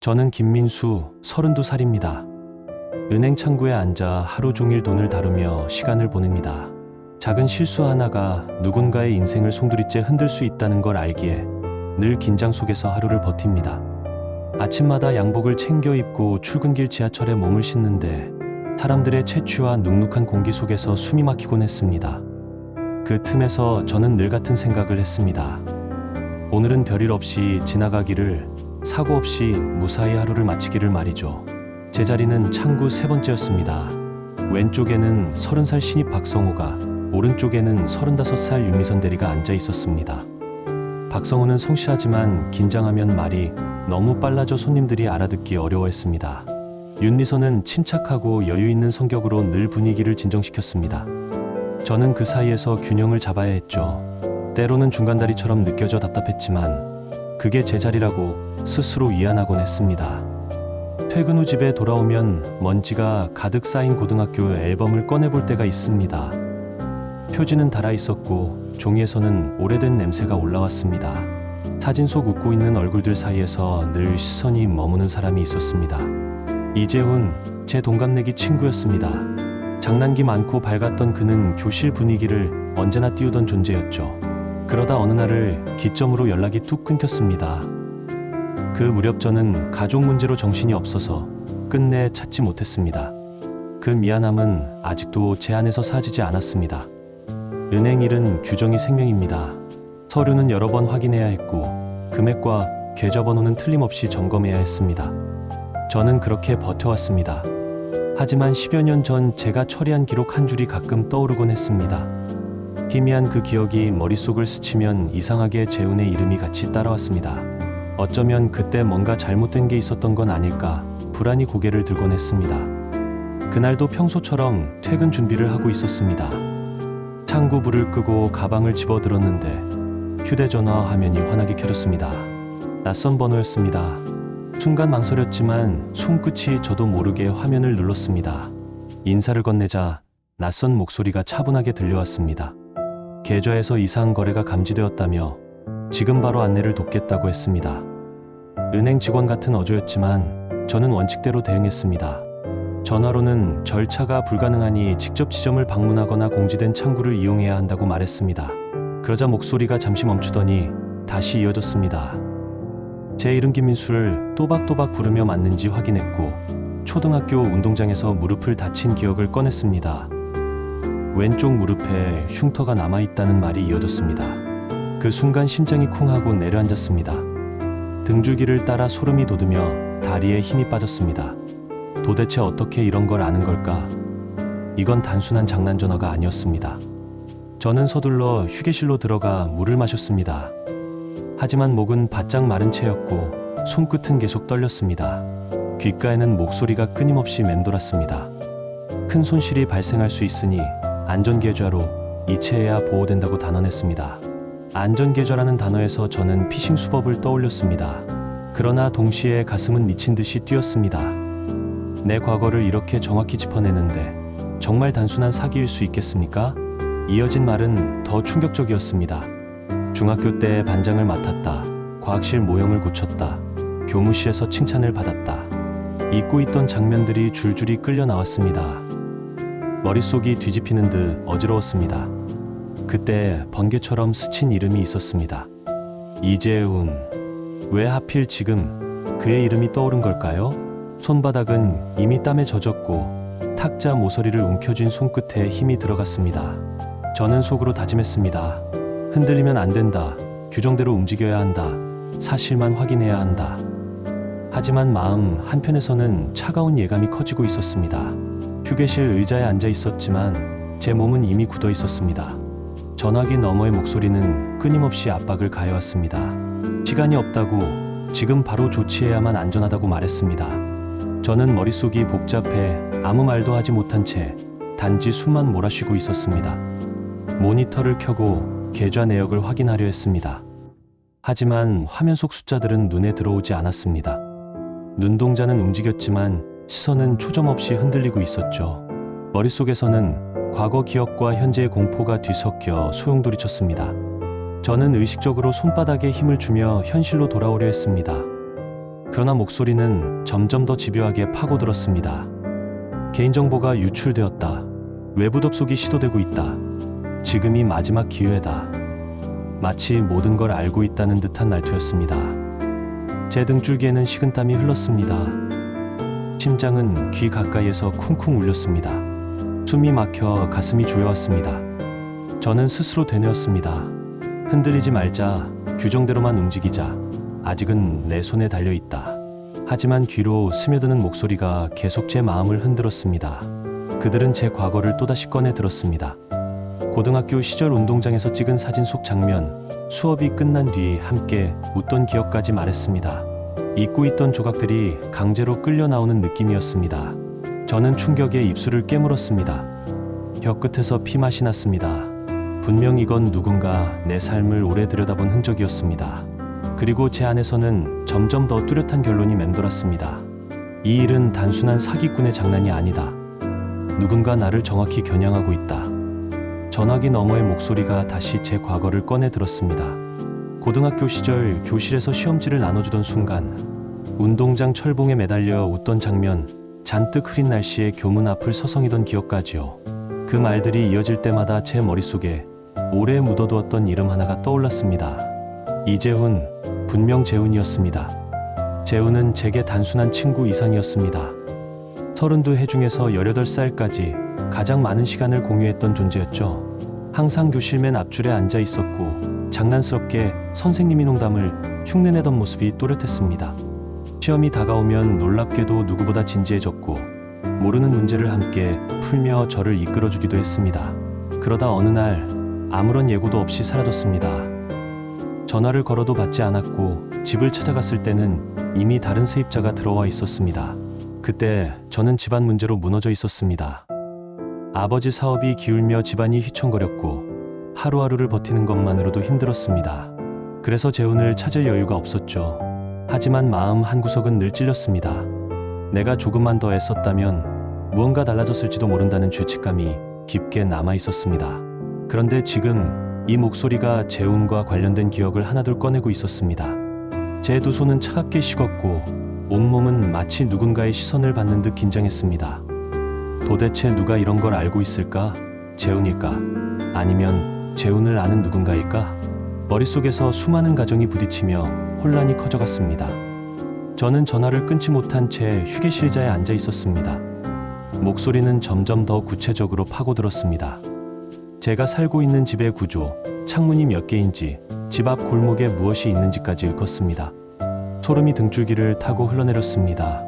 저는 김민수, 32살입니다. 은행 창구에 앉아 하루 종일 돈을 다루며 시간을 보냅니다. 작은 실수 하나가 누군가의 인생을 송두리째 흔들 수 있다는 걸 알기에 늘 긴장 속에서 하루를 버팁니다. 아침마다 양복을 챙겨 입고 출근길 지하철에 몸을 싣는데 사람들의 채취와 눅눅한 공기 속에서 숨이 막히곤 했습니다. 그 틈에서 저는 늘 같은 생각을 했습니다. 오늘은 별일 없이 지나가기를, 사고 없이 무사히 하루를 마치기를 말이죠. 제 자리는 창구 세 번째였습니다. 왼쪽에는 30살 신입 박성호가, 오른쪽에는 35살 윤미선 대리가 앉아 있었습니다. 박성호는 성실하지만 긴장하면 말이 너무 빨라져 손님들이 알아듣기 어려워했습니다. 윤미선은 침착하고 여유 있는 성격으로 늘 분위기를 진정시켰습니다. 저는 그 사이에서 균형을 잡아야 했죠. 때로는 중간다리처럼 느껴져 답답했지만 그게 제 자리라고 스스로 위안하곤 했습니다. 퇴근 후 집에 돌아오면 먼지가 가득 쌓인 고등학교 앨범을 꺼내볼 때가 있습니다. 표지는 닳아 있었고 종이에서는 오래된 냄새가 올라왔습니다. 사진 속 웃고 있는 얼굴들 사이에서 늘 시선이 머무는 사람이 있었습니다. 이재훈, 제 동갑내기 친구였습니다. 장난기 많고 밝았던 그는 교실 분위기를 언제나 띄우던 존재였죠. 그러다 어느 날을 기점으로 연락이 뚝 끊겼습니다. 그 무렵 저는 가족 문제로 정신이 없어서 끝내 찾지 못했습니다. 그 미안함은 아직도 제 안에서 사라지지 않았습니다. 은행 일은 규정이 생명입니다. 서류는 여러 번 확인해야 했고 금액과 계좌번호는 틀림없이 점검해야 했습니다. 저는 그렇게 버텨왔습니다. 하지만 10여 년 전 제가 처리한 기록 한 줄이 가끔 떠오르곤 했습니다. 희미한 그 기억이 머릿속을 스치면 이상하게 재훈의 이름이 같이 따라왔습니다. 어쩌면 그때 뭔가 잘못된 게 있었던 건 아닐까 불안히 고개를 들곤 했습니다. 그날도 평소처럼 퇴근 준비를 하고 있었습니다. 창구 불을 끄고 가방을 집어들었는데 휴대전화 화면이 환하게 켜졌습니다. 낯선 번호였습니다. 순간 망설였지만 손끝이 저도 모르게 화면을 눌렀습니다. 인사를 건네자 낯선 목소리가 차분하게 들려왔습니다. 계좌에서 이상 거래가 감지되었다며 지금 바로 안내를 돕겠다고 했습니다. 은행 직원 같은 어조였지만 저는 원칙대로 대응했습니다. 전화로는 절차가 불가능하니 직접 지점을 방문하거나 공지된 창구를 이용해야 한다고 말했습니다. 그러자 목소리가 잠시 멈추더니 다시 이어졌습니다. 제 이름 김민수를 또박또박 부르며 맞는지 확인했고 초등학교 운동장에서 무릎을 다친 기억을 꺼냈습니다. 왼쪽 무릎에 흉터가 남아있다는 말이 이어졌습니다. 그 순간 심장이 쿵하고 내려앉았습니다. 등줄기를 따라 소름이 돋으며 다리에 힘이 빠졌습니다. 도대체 어떻게 이런 걸 아는 걸까? 이건 단순한 장난 전화가 아니었습니다. 저는 서둘러 휴게실로 들어가 물을 마셨습니다. 하지만 목은 바짝 마른 채였고 손끝은 계속 떨렸습니다. 귓가에는 목소리가 끊임없이 맴돌았습니다. 큰 손실이 발생할 수 있으니 안전계좌로 이체해야 보호된다고 단언했습니다. 안전계좌라는 단어에서 저는 피싱 수법을 떠올렸습니다. 그러나 동시에 가슴은 미친 듯이 뛰었습니다. 내 과거를 이렇게 정확히 짚어내는데 정말 단순한 사기일 수 있겠습니까? 이어진 말은 더 충격적이었습니다. 중학교 때 반장을 맡았다. 과학실 모형을 고쳤다. 교무실에서 칭찬을 받았다. 잊고 있던 장면들이 줄줄이 끌려 나왔습니다. 머릿속이 뒤집히는 듯 어지러웠습니다. 그때 번개처럼 스친 이름이 있었습니다. 이재훈. 왜 하필 지금 그의 이름이 떠오른 걸까요? 손바닥은 이미 땀에 젖었고 탁자 모서리를 움켜쥔 손끝에 힘이 들어갔습니다. 저는 속으로 다짐했습니다. 흔들리면 안 된다. 규정대로 움직여야 한다. 사실만 확인해야 한다. 하지만 마음 한편에서는 차가운 예감이 커지고 있었습니다. 휴게실 의자에 앉아 있었지만 제 몸은 이미 굳어 있었습니다. 전화기 너머의 목소리는 끊임없이 압박을 가해왔습니다. 시간이 없다고, 지금 바로 조치해야만 안전하다고 말했습니다. 저는 머릿속이 복잡해 아무 말도 하지 못한 채 단지 숨만 몰아쉬고 있었습니다. 모니터를 켜고 계좌 내역을 확인하려 했습니다. 하지만 화면 속 숫자들은 눈에 들어오지 않았습니다. 눈동자는 움직였지만 시선은 초점 없이 흔들리고 있었죠. 머릿속에서는 과거 기억과 현재의 공포가 뒤섞여 소용돌이쳤습니다. 저는 의식적으로 손바닥에 힘을 주며 현실로 돌아오려 했습니다. 그러나 목소리는 점점 더 집요하게 파고들었습니다. 개인정보가 유출되었다. 외부 접속이 시도되고 있다. 지금이 마지막 기회다. 마치 모든 걸 알고 있다는 듯한 말투였습니다. 제 등줄기에는 식은땀이 흘렀습니다. 심장은 귀 가까이에서 쿵쿵 울렸습니다. 숨이 막혀 가슴이 조여왔습니다. 저는 스스로 되뇌었습니다. 흔들리지 말자, 규정대로만 움직이자. 아직은 내 손에 달려있다. 하지만 귀로 스며드는 목소리가 계속 제 마음을 흔들었습니다. 그들은 제 과거를 또다시 꺼내 들었습니다. 고등학교 시절 운동장에서 찍은 사진 속 장면, 수업이 끝난 뒤 함께 웃던 기억까지 말했습니다. 잊고 있던 조각들이 강제로 끌려 나오는 느낌이었습니다. 저는 충격에 입술을 깨물었습니다. 혀 끝에서 피맛이 났습니다. 분명 이건 누군가 내 삶을 오래 들여다본 흔적이었습니다. 그리고 제 안에서는 점점 더 뚜렷한 결론이 맴돌았습니다. 이 일은 단순한 사기꾼의 장난이 아니다. 누군가 나를 정확히 겨냥하고 있다. 전화기 너머의 목소리가 다시 제 과거를 꺼내 들었습니다. 고등학교 시절 교실에서 시험지를 나눠주던 순간, 운동장 철봉에 매달려 웃던 장면, 잔뜩 흐린 날씨에 교문 앞을 서성이던 기억까지요. 그 말들이 이어질 때마다 제 머릿속에 오래 묻어두었던 이름 하나가 떠올랐습니다. 이재훈, 분명 재훈이었습니다. 재훈은 제게 단순한 친구 이상이었습니다. 32해 중에서 18살까지 가장 많은 시간을 공유했던 존재였죠. 항상 교실 맨 앞줄에 앉아 있었고 장난스럽게 선생님이 농담을 흉내내던 모습이 또렷했습니다. 시험이 다가오면 놀랍게도 누구보다 진지해졌고 모르는 문제를 함께 풀며 저를 이끌어주기도 했습니다. 그러다 어느 날 아무런 예고도 없이 사라졌습니다. 전화를 걸어도 받지 않았고 집을 찾아갔을 때는 이미 다른 세입자가 들어와 있었습니다. 그때 저는 집안 문제로 무너져 있었습니다. 아버지 사업이 기울며 집안이 휘청거렸고 하루하루를 버티는 것만으로도 힘들었습니다. 그래서 재훈을 찾을 여유가 없었죠. 하지만 마음 한구석은 늘 찔렸습니다. 내가 조금만 더 애썼다면 무언가 달라졌을지도 모른다는 죄책감이 깊게 남아 있었습니다. 그런데 지금 이 목소리가 재훈과 관련된 기억을 하나둘 꺼내고 있었습니다. 제 두 손은 차갑게 식었고 온몸은 마치 누군가의 시선을 받는 듯 긴장했습니다. 도대체 누가 이런 걸 알고 있을까? 재훈일까? 아니면 재훈을 아는 누군가일까? 머릿속에서 수많은 가정이 부딪히며 혼란이 커져갔습니다. 저는 전화를 끊지 못한 채 휴게실자에 앉아 있었습니다. 목소리는 점점 더 구체적으로 파고들었습니다. 제가 살고 있는 집의 구조, 창문이 몇 개인지, 집 앞 골목에 무엇이 있는지까지 읊었습니다. 소름이 등줄기를 타고 흘러내렸습니다.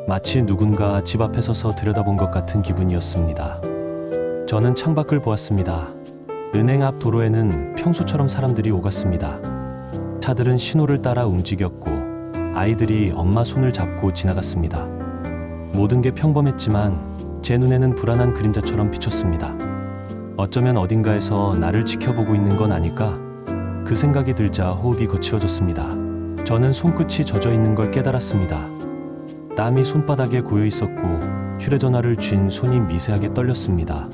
마치 누군가 집 앞에 서서 들여다본 것 같은 기분이었습니다. 저는 창밖을 보았습니다. 은행 앞 도로에는 평소처럼 사람들이 오갔습니다. 차들은 신호를 따라 움직였고 아이들이 엄마 손을 잡고 지나갔습니다. 모든 게 평범했지만 제 눈에는 불안한 그림자처럼 비쳤습니다. 어쩌면 어딘가에서 나를 지켜보고 있는 건 아닐까? 그 생각이 들자 호흡이 거칠어졌습니다. 저는 손끝이 젖어 있는 걸 깨달았습니다. 땀이 손바닥에 고여 있었고 휴대전화를 쥔 손이 미세하게 떨렸습니다.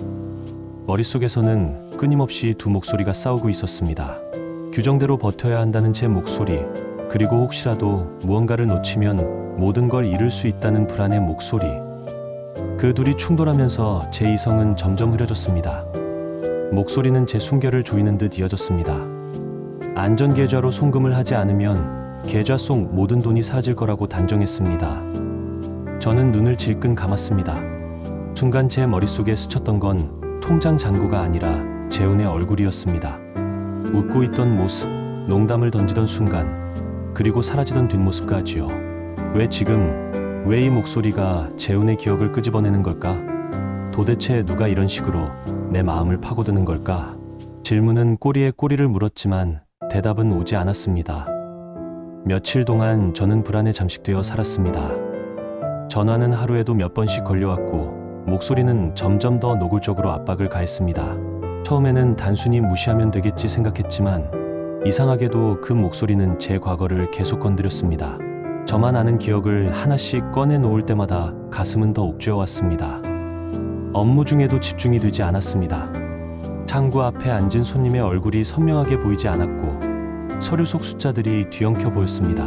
머릿속에서는 끊임없이 두 목소리가 싸우고 있었습니다. 규정대로 버텨야 한다는 제 목소리, 그리고 혹시라도 무언가를 놓치면 모든 걸 잃을 수 있다는 불안의 목소리. 그 둘이 충돌하면서 제 이성은 점점 흐려졌습니다. 목소리는 제 숨결을 조이는 듯 이어졌습니다. 안전계좌로 송금을 하지 않으면 계좌 속 모든 돈이 사라질 거라고 단정했습니다. 저는 눈을 질끈 감았습니다. 순간 제 머릿속에 스쳤던 건 통장 잔고가 아니라 재훈의 얼굴이었습니다. 웃고 있던 모습, 농담을 던지던 순간, 그리고 사라지던 뒷모습까지요. 왜 이 목소리가 재훈의 기억을 끄집어내는 걸까? 도대체 누가 이런 식으로 내 마음을 파고드는 걸까? 질문은 꼬리에 꼬리를 물었지만 대답은 오지 않았습니다. 며칠 동안 저는 불안에 잠식되어 살았습니다. 전화는 하루에도 몇 번씩 걸려왔고 목소리는 점점 더 노골적으로 압박을 가했습니다. 처음에는 단순히 무시하면 되겠지 생각했지만 이상하게도 그 목소리는 제 과거를 계속 건드렸습니다. 저만 아는 기억을 하나씩 꺼내놓을 때마다 가슴은 더 옥죄어왔습니다. 업무 중에도 집중이 되지 않았습니다. 창구 앞에 앉은 손님의 얼굴이 선명하게 보이지 않았고 서류 속 숫자들이 뒤엉켜 보였습니다.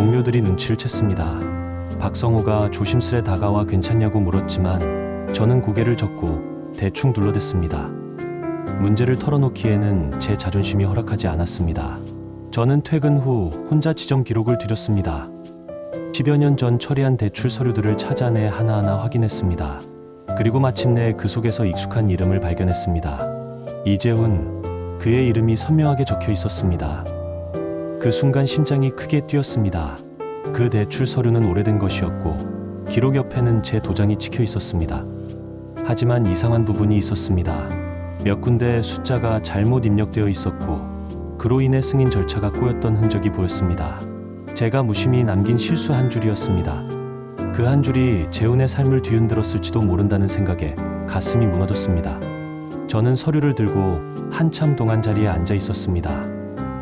동료들이 눈치를 챘습니다. 박성호가 조심스레 다가와 괜찮냐고 물었지만 저는 고개를 젓고 대충 둘러댔습니다. 문제를 털어놓기에는 제 자존심이 허락하지 않았습니다. 저는 퇴근 후 혼자 지점 기록을 들였습니다. 10여 년 전 처리한 대출 서류들을 찾아내 하나하나 확인했습니다. 그리고 마침내 그 속에서 익숙한 이름을 발견했습니다. 이재훈, 그의 이름이 선명하게 적혀 있었습니다. 그 순간 심장이 크게 뛰었습니다. 그 대출 서류는 오래된 것이었고 기록 옆에는 제 도장이 찍혀 있었습니다. 하지만 이상한 부분이 있었습니다. 몇 군데 숫자가 잘못 입력되어 있었고 그로 인해 승인 절차가 꼬였던 흔적이 보였습니다. 제가 무심히 남긴 실수 한 줄이었습니다. 그 한 줄이 재훈의 삶을 뒤흔들었을지도 모른다는 생각에 가슴이 무너졌습니다. 저는 서류를 들고 한참 동안 자리에 앉아 있었습니다.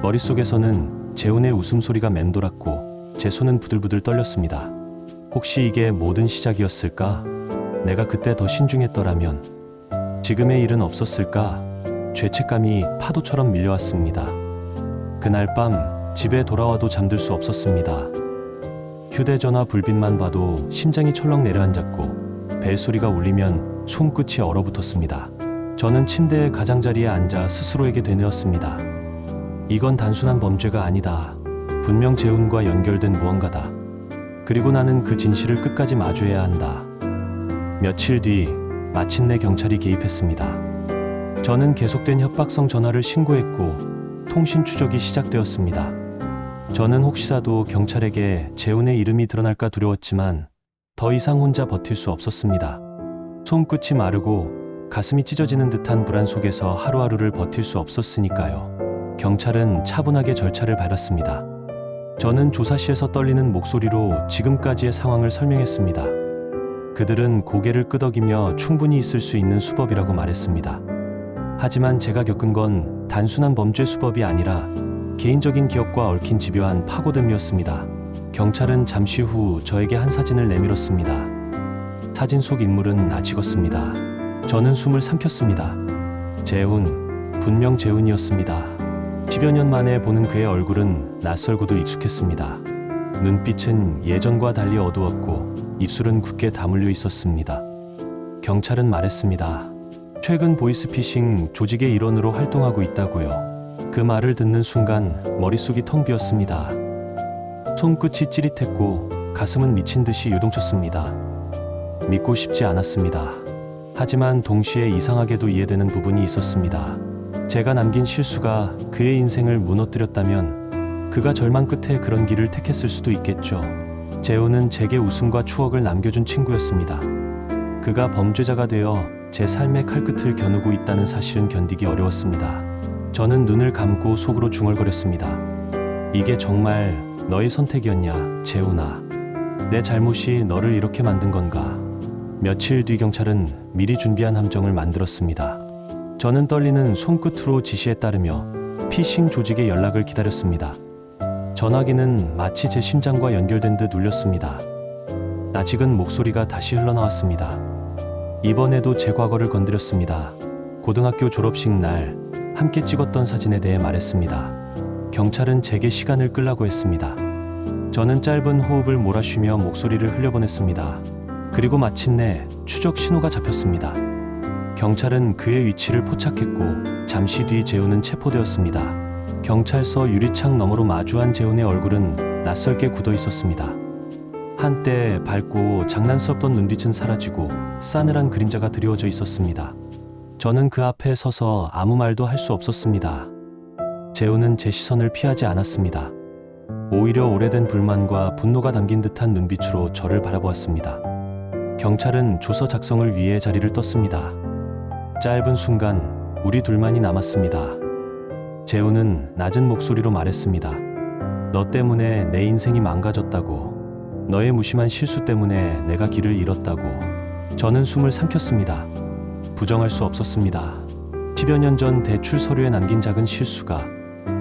머릿속에서는 재훈의 웃음소리가 맴돌았고 제 손은 부들부들 떨렸습니다. 혹시 이게 모든 시작이었을까? 내가 그때 더 신중했더라면 지금의 일은 없었을까? 죄책감이 파도처럼 밀려왔습니다. 그날 밤 집에 돌아와도 잠들 수 없었습니다. 휴대전화 불빛만 봐도 심장이 철렁 내려앉았고 벨소리가 울리면 손끝이 얼어붙었습니다. 저는 침대의 가장자리에 앉아 스스로에게 되뇌었습니다. 이건 단순한 범죄가 아니다. 분명 재훈과 연결된 무언가다. 그리고 나는 그 진실을 끝까지 마주해야 한다. 며칠 뒤 마침내 경찰이 개입했습니다. 저는 계속된 협박성 전화를 신고했고 통신 추적이 시작되었습니다. 저는 혹시라도 경찰에게 재훈의 이름이 드러날까 두려웠지만 더 이상 혼자 버틸 수 없었습니다. 손끝이 마르고 가슴이 찢어지는 듯한 불안 속에서 하루하루를 버틸 수 없었으니까요. 경찰은 차분하게 절차를 밟았습니다. 저는 조사실에서 떨리는 목소리로 지금까지의 상황을 설명했습니다. 그들은 고개를 끄덕이며 충분히 있을 수 있는 수법이라고 말했습니다. 하지만 제가 겪은 건 단순한 범죄 수법이 아니라 개인적인 기억과 얽힌 집요한 파고듦이었습니다. 경찰은 잠시 후 저에게 한 사진을 내밀었습니다. 사진 속 인물은 나 찍었습니다. 저는 숨을 삼켰습니다. 재훈, 분명 재훈이었습니다. 10여 년 만에 보는 그의 얼굴은 낯설고도 익숙했습니다. 눈빛은 예전과 달리 어두웠고 입술은 굳게 다물려 있었습니다. 경찰은 말했습니다. 최근 보이스피싱 조직의 일원으로 활동하고 있다고요. 그 말을 듣는 순간 머릿속이 텅 비었습니다. 손끝이 찌릿했고 가슴은 미친 듯이 요동쳤습니다. 믿고 싶지 않았습니다. 하지만 동시에 이상하게도 이해되는 부분이 있었습니다. 제가 남긴 실수가 그의 인생을 무너뜨렸다면 그가 절망 끝에 그런 길을 택했을 수도 있겠죠. 재훈은 제게 웃음과 추억을 남겨준 친구였습니다. 그가 범죄자가 되어 제 삶의 칼끝을 겨누고 있다는 사실은 견디기 어려웠습니다. 저는 눈을 감고 속으로 중얼거렸습니다. 이게 정말 너의 선택이었냐, 재훈아. 내 잘못이 너를 이렇게 만든 건가? 며칠 뒤 경찰은 미리 준비한 함정을 만들었습니다. 저는 떨리는 손끝으로 지시에 따르며 피싱 조직의 연락을 기다렸습니다. 전화기는 마치 제 심장과 연결된 듯 울렸습니다. 낯익은 목소리가 다시 흘러나왔습니다. 이번에도 제 과거를 건드렸습니다. 고등학교 졸업식 날 함께 찍었던 사진에 대해 말했습니다. 경찰은 제게 시간을 끌라고 했습니다. 저는 짧은 호흡을 몰아쉬며 목소리를 흘려보냈습니다. 그리고 마침내 추적 신호가 잡혔습니다. 경찰은 그의 위치를 포착했고 잠시 뒤 재훈은 체포되었습니다. 경찰서 유리창 너머로 마주한 재훈의 얼굴은 낯설게 굳어 있었습니다. 한때 밝고 장난스럽던 눈빛은 사라지고 싸늘한 그림자가 드리워져 있었습니다. 저는 그 앞에 서서 아무 말도 할 수 없었습니다. 재훈은 제 시선을 피하지 않았습니다. 오히려 오래된 불만과 분노가 담긴 듯한 눈빛으로 저를 바라보았습니다. 경찰은 조서 작성을 위해 자리를 떴습니다. 짧은 순간 우리 둘만이 남았습니다. 재훈은 낮은 목소리로 말했습니다. 너 때문에 내 인생이 망가졌다고. 너의 무심한 실수 때문에 내가 길을 잃었다고. 저는 숨을 삼켰습니다. 부정할 수 없었습니다. 10여 년 전 대출 서류에 남긴 작은 실수가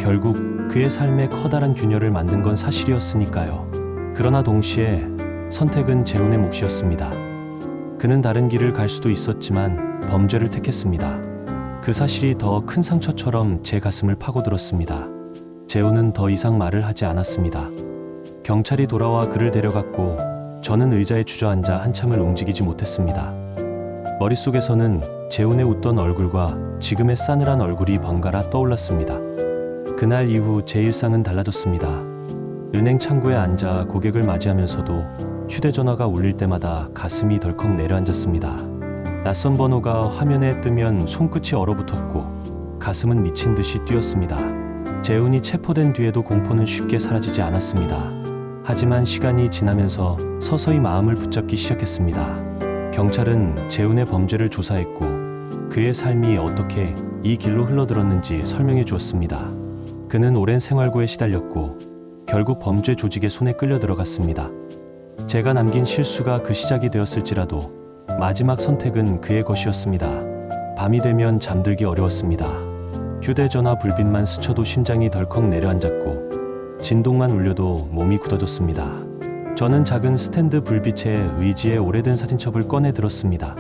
결국 그의 삶에 커다란 균열을 만든 건 사실이었으니까요. 그러나 동시에 선택은 재훈의 몫이었습니다. 그는 다른 길을 갈 수도 있었지만 범죄를 택했습니다. 그 사실이 더 큰 상처처럼 제 가슴을 파고들었습니다. 재훈은 더 이상 말을 하지 않았습니다. 경찰이 돌아와 그를 데려갔고 저는 의자에 주저앉아 한참을 움직이지 못했습니다. 머릿속에서는 재훈의 웃던 얼굴과 지금의 싸늘한 얼굴이 번갈아 떠올랐습니다. 그날 이후 제 일상은 달라졌습니다. 은행 창구에 앉아 고객을 맞이하면서도 휴대전화가 울릴 때마다 가슴이 덜컥 내려앉았습니다. 낯선 번호가 화면에 뜨면 손끝이 얼어붙었고 가슴은 미친 듯이 뛰었습니다. 재훈이 체포된 뒤에도 공포는 쉽게 사라지지 않았습니다. 하지만 시간이 지나면서 서서히 마음을 붙잡기 시작했습니다. 경찰은 재훈의 범죄를 조사했고 그의 삶이 어떻게 이 길로 흘러들었는지 설명해 주었습니다. 그는 오랜 생활고에 시달렸고 결국 범죄 조직의 손에 끌려 들어갔습니다. 제가 남긴 실수가 그 시작이 되었을지라도 마지막 선택은 그의 것이었습니다. 밤이 되면 잠들기 어려웠습니다. 휴대전화 불빛만 스쳐도 심장이 덜컥 내려앉았고 진동만 울려도 몸이 굳어졌습니다. 저는 작은 스탠드 불빛에 의지의 오래된 사진첩을 꺼내 들었습니다.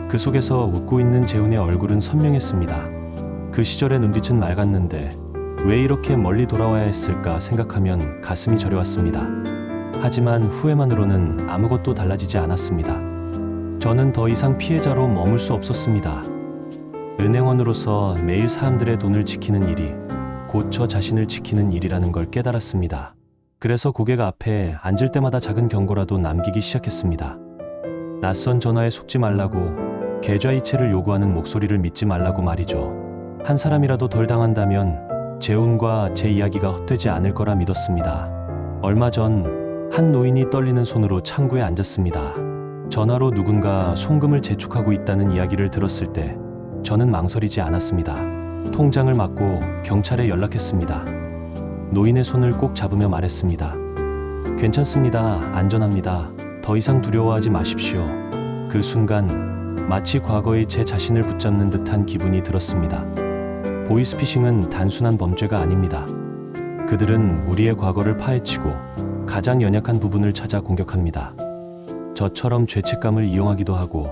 그 속에서 웃고 있는 재훈의 얼굴은 선명했습니다. 그 시절의 눈빛은 맑았는데 왜 이렇게 멀리 돌아와야 했을까 생각하면 가슴이 저려왔습니다. 하지만 후회만으로는 아무것도 달라지지 않았습니다. 저는 더 이상 피해자로 머물 수 없었습니다. 은행원으로서 매일 사람들의 돈을 지키는 일이 곧 저 자신을 지키는 일이라는 걸 깨달았습니다. 그래서 고객 앞에 앉을 때마다 작은 경고라도 남기기 시작했습니다. 낯선 전화에 속지 말라고, 계좌이체를 요구하는 목소리를 믿지 말라고 말이죠. 한 사람이라도 덜 당한다면 재훈과 제 이야기가 헛되지 않을 거라 믿었습니다. 얼마 전 한 노인이 떨리는 손으로 창구에 앉았습니다. 전화로 누군가 송금을 재촉하고 있다는 이야기를 들었을 때 저는 망설이지 않았습니다. 통장을 막고 경찰에 연락했습니다. 노인의 손을 꼭 잡으며 말했습니다. 괜찮습니다. 안전합니다. 더 이상 두려워하지 마십시오. 그 순간 마치 과거의 제 자신을 붙잡는 듯한 기분이 들었습니다. 보이스피싱은 단순한 범죄가 아닙니다. 그들은 우리의 과거를 파헤치고 가장 연약한 부분을 찾아 공격합니다. 저처럼 죄책감을 이용하기도 하고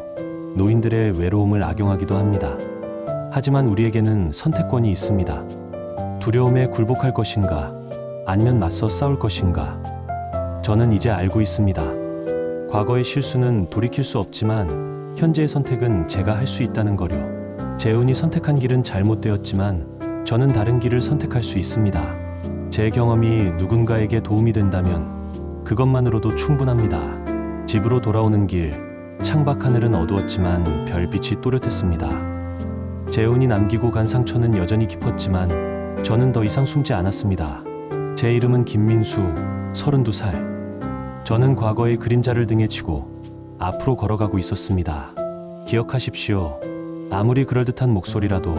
노인들의 외로움을 악용하기도 합니다. 하지만 우리에게는 선택권이 있습니다. 두려움에 굴복할 것인가, 아니면 맞서 싸울 것인가. 저는 이제 알고 있습니다. 과거의 실수는 돌이킬 수 없지만 현재의 선택은 제가 할 수 있다는 거요. 재훈이 선택한 길은 잘못되었지만 저는 다른 길을 선택할 수 있습니다. 제 경험이 누군가에게 도움이 된다면 그것만으로도 충분합니다. 집으로 돌아오는 길, 창밖 하늘은 어두웠지만 별빛이 또렷했습니다. 재훈이 남기고 간 상처는 여전히 깊었지만 저는 더 이상 숨지 않았습니다. 제 이름은 김민수, 32살. 저는 과거의 그림자를 등에 지고 앞으로 걸어가고 있었습니다. 기억하십시오. 아무리 그럴듯한 목소리라도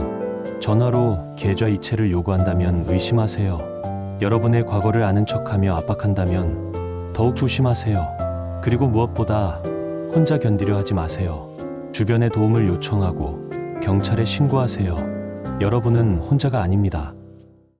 전화로 계좌이체를 요구한다면 의심하세요. 여러분의 과거를 아는 척하며 압박한다면 더욱 조심하세요. 그리고 무엇보다 혼자 견디려 하지 마세요. 주변의 도움을 요청하고 경찰에 신고하세요. 여러분은 혼자가 아닙니다.